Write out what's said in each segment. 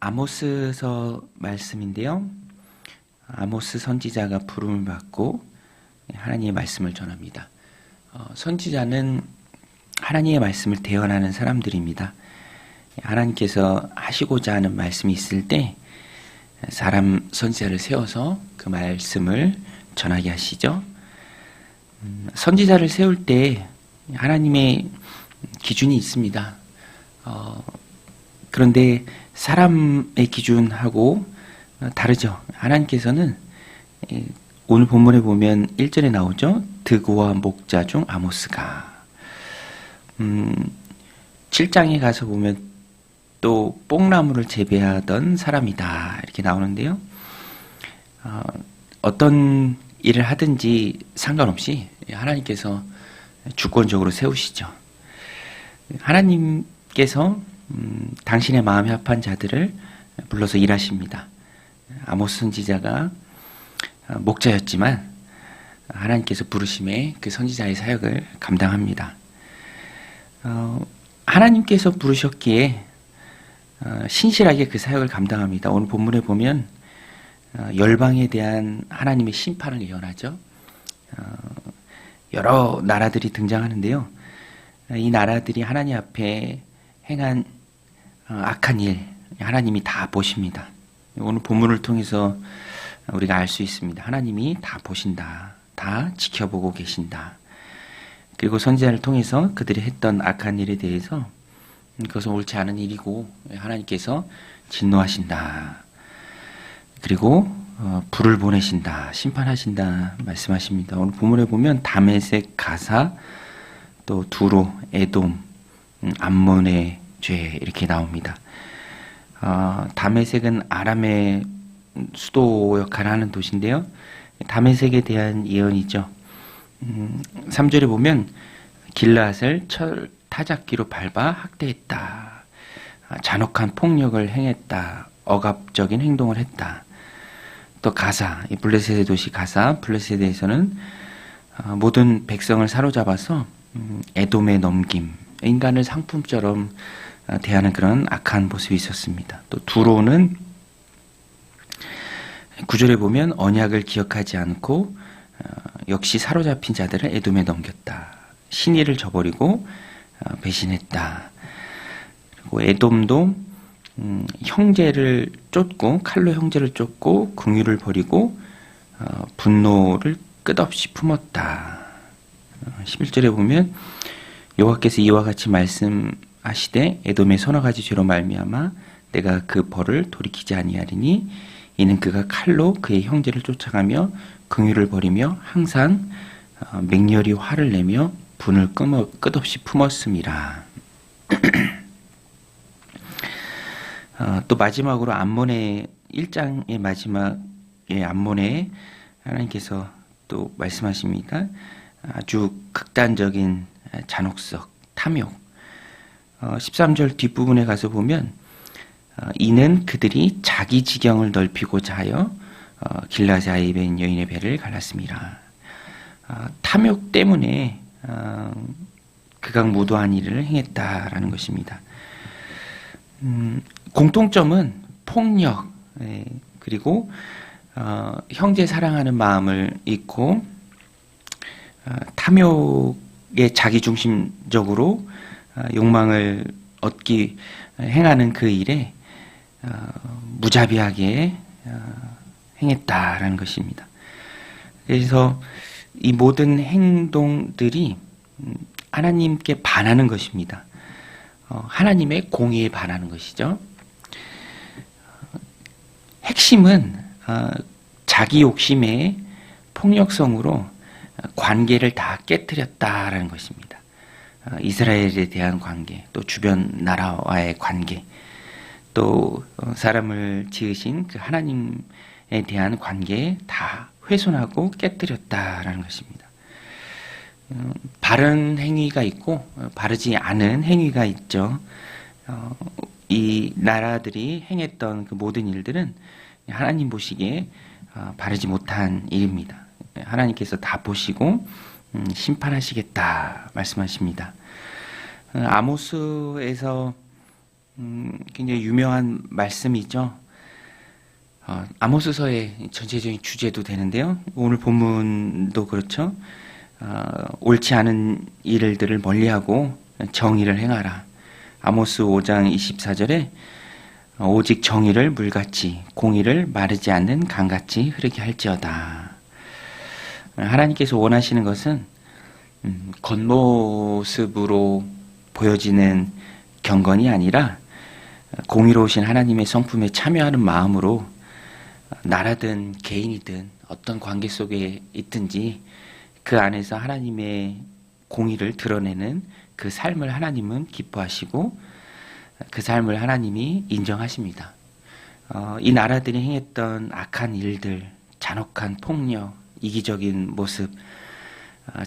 아모스서 말씀인데요. 아모스 선지자가 부름을 받고 하나님의 말씀을 전합니다. 선지자는 하나님의 말씀을 대언하는 사람들입니다. 하나님께서 하시고자 하는 말씀이 있을 때 사람 선지자를 세워서 그 말씀을 전하게 하시죠. 선지자를 세울 때 하나님의 기준이 있습니다. 그런데 사람의 기준하고 다르죠. 하나님께서는 오늘 본문에 보면 1절에 나오죠. 드고와 목자 중 아모스가 7장에 가서 보면 또 뽕나무를 재배하던 사람이다 이렇게 나오는데요. 어떤 일을 하든지 상관없이 하나님께서 주권적으로 세우시죠. 하나님께서 당신의 마음에 합한 자들을 불러서 일하십니다. 아모스 선지자가 목자였지만 하나님께서 부르심에 그 선지자의 사역을 감당합니다. 하나님께서 부르셨기에 신실하게 그 사역을 감당합니다. 오늘 본문에 보면 열방에 대한 하나님의 심판을 예언하죠. 여러 나라들이 등장하는데요. 이 나라들이 하나님 앞에 행한 악한 일 하나님이 다 보십니다. 오늘 본문을 통해서 우리가 알 수 있습니다. 하나님이 다 보신다. 다 지켜보고 계신다. 그리고 선지자를 통해서 그들이 했던 악한 일에 대해서 그것은 옳지 않은 일이고 하나님께서 진노하신다. 그리고 불을 보내신다. 심판하신다. 말씀하십니다. 오늘 본문에 보면 다메섹, 가사, 또 두로, 에돔, 암몬의 죄 이렇게 나옵니다. 다메섹은 아람의 수도 역할을 하는 도시인데요. 다메섹에 대한 예언이죠. 3절에 보면 길앗을 철 타작기로 밟아 학대했다. 잔혹한 폭력을 행했다. 억압적인 행동을 했다. 또 가사, 이 블레셋의 도시 가사, 블레셋에 대해서는 모든 백성을 사로잡아서 에돔에 넘김, 인간을 상품처럼 대하는 그런 악한 모습이 있었습니다. 또 두로는 9절에 보면 언약을 기억하지 않고 역시 사로잡힌 자들을 에돔에 넘겼다. 신의를 저버리고 배신했다. 그리고 에돔도 형제를 쫓고 칼로 형제를 쫓고 긍휼을 버리고 분노를 끝없이 품었다. 11절에 보면 여호와께서 이와 같이 말씀하시되 에돔의 서너 가지 죄로 말미암아 내가 그 벌을 돌이키지 아니하리니 이는 그가 칼로 그의 형제를 쫓아가며 긍휼을 버리며 항상 맹렬히 화를 내며 분을 끝없이 품었음이라. 또 마지막으로 암몬의 1장의 마지막에 암몬에 하나님께서 또 말씀하십니다. 아주 극단적인 잔혹성, 탐욕. 13절 뒷부분에 가서 보면 이는 그들이 자기 지경을 넓히고자 하여 길라앗의 아이 된 여인의 배를 갈랐습니다. 탐욕 때문에 극악무도한 일을 행했다라는 것입니다. 공통점은 폭력, 그리고 형제 사랑하는 마음을 잊고 탐욕에 자기중심적으로 욕망을 얻기 행하는 그 일에 무자비하게 행했다라는 것입니다. 그래서 이 모든 행동들이 하나님께 반하는 것입니다. 하나님의 공의에 반하는 것이죠. 핵심은 자기 욕심의 폭력성으로 관계를 다 깨뜨렸다라는 것입니다. 이스라엘에 대한 관계, 또 주변 나라와의 관계, 또 사람을 지으신 그 하나님에 대한 관계에 다 훼손하고 깨뜨렸다라는 것입니다. 바른 행위가 있고 바르지 않은 행위가 있죠. 이 나라들이 행했던 그 모든 일들은 하나님 보시기에 바르지 못한 일입니다. 하나님께서 다 보시고 심판하시겠다 말씀하십니다. 아모스에서 굉장히 유명한 말씀이죠. 아모스서의 전체적인 주제도 되는데요. 오늘 본문도 그렇죠. 옳지 않은 일들을 멀리하고 정의를 행하라. 아모스 5장 24절에 오직 정의를 물같이 공의를 마르지 않는 강같이 흐르게 할지어다. 하나님께서 원하시는 것은 겉모습으로 보여지는 경건이 아니라 공의로우신 하나님의 성품에 참여하는 마음으로 나라든 개인이든 어떤 관계 속에 있든지 그 안에서 하나님의 공의를 드러내는 그 삶을 하나님은 기뻐하시고 그 삶을 하나님이 인정하십니다. 이 나라들이 행했던 악한 일들, 잔혹한 폭력, 이기적인 모습,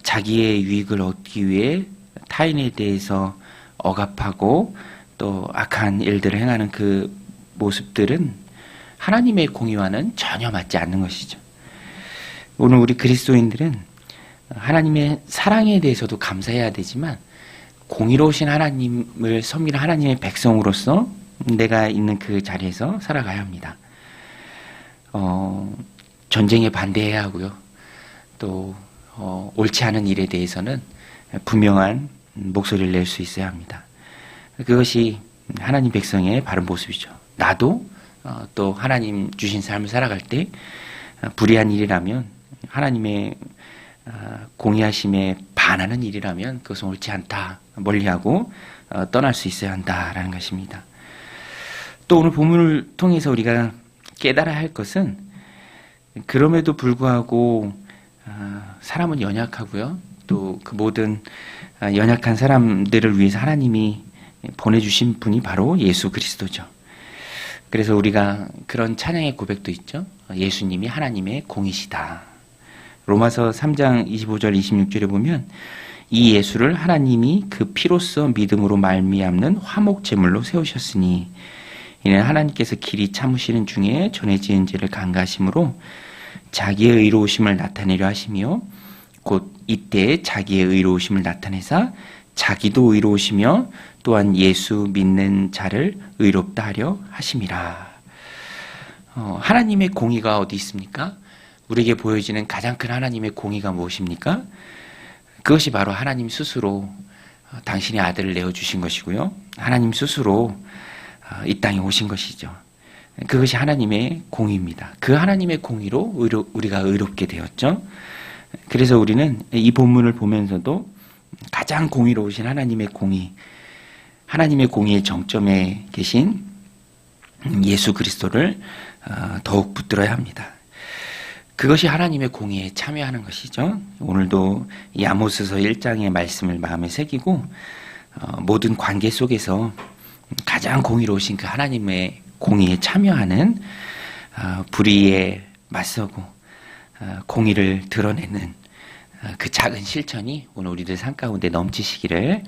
자기의 유익을 얻기 위해 타인에 대해서 억압하고 또 악한 일들을 행하는 그 모습들은 하나님의 공의와는 전혀 맞지 않는 것이죠. 오늘 우리 그리스도인들은 하나님의 사랑에 대해서도 감사해야 되지만 공의로우신 하나님을 섬기는 하나님의 백성으로서 내가 있는 그 자리에서 살아가야 합니다. 전쟁에 반대해야 하고요. 또 옳지 않은 일에 대해서는 분명한 목소리를 낼 수 있어야 합니다. 그것이 하나님 백성의 바른 모습이죠. 나도 또 하나님 주신 삶을 살아갈 때 불의한 일이라면 하나님의 공의하심에 반하는 일이라면 그것은 옳지 않다. 멀리하고 떠날 수 있어야 한다라는 것입니다. 또 오늘 본문을 통해서 우리가 깨달아야 할 것은 그럼에도 불구하고 사람은 연약하고요. 또 그 모든 연약한 사람들을 위해서 하나님이 보내주신 분이 바로 예수 그리스도죠. 그래서 우리가 그런 찬양의 고백도 있죠. 예수님이 하나님의 공이시다. 로마서 3장 25절 26절에 보면 이 예수를 하나님이 그 피로써 믿음으로 말미암는 화목 제물로 세우셨으니 이는 하나님께서 길이 참으시는 중에 전에 지은 죄를 간과하심으로 자기의 의로우심을 나타내려 하시며 곧 이때에 자기의 의로우심을 나타내사 자기도 의로우시며 또한 예수 믿는 자를 의롭다 하려 하심이라. 하나님의 공의가 어디 있습니까? 우리에게 보여지는 가장 큰 하나님의 공의가 무엇입니까? 그것이 바로 하나님 스스로 당신의 아들을 내어주신 것이고요. 하나님 스스로 이 땅에 오신 것이죠. 그것이 하나님의 공의입니다. 그 하나님의 공의로 우리가 의롭게 되었죠. 그래서 우리는 이 본문을 보면서도 가장 공의로우신 하나님의 공의, 하나님의 공의의 정점에 계신 예수 그리스도를 더욱 붙들어야 합니다. 그것이 하나님의 공의에 참여하는 것이죠. 오늘도 이 아모스서 1장의 말씀을 마음에 새기고 모든 관계 속에서 가장 공의로우신 그 하나님의 공의에 참여하는 불의에 맞서고 공의를 드러내는 그 작은 실천이 오늘 우리들 삶 가운데 넘치시기를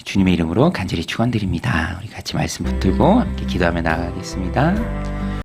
주님의 이름으로 간절히 축원드립니다. 우리 같이 말씀 붙들고 함께 기도하며 나아가겠습니다.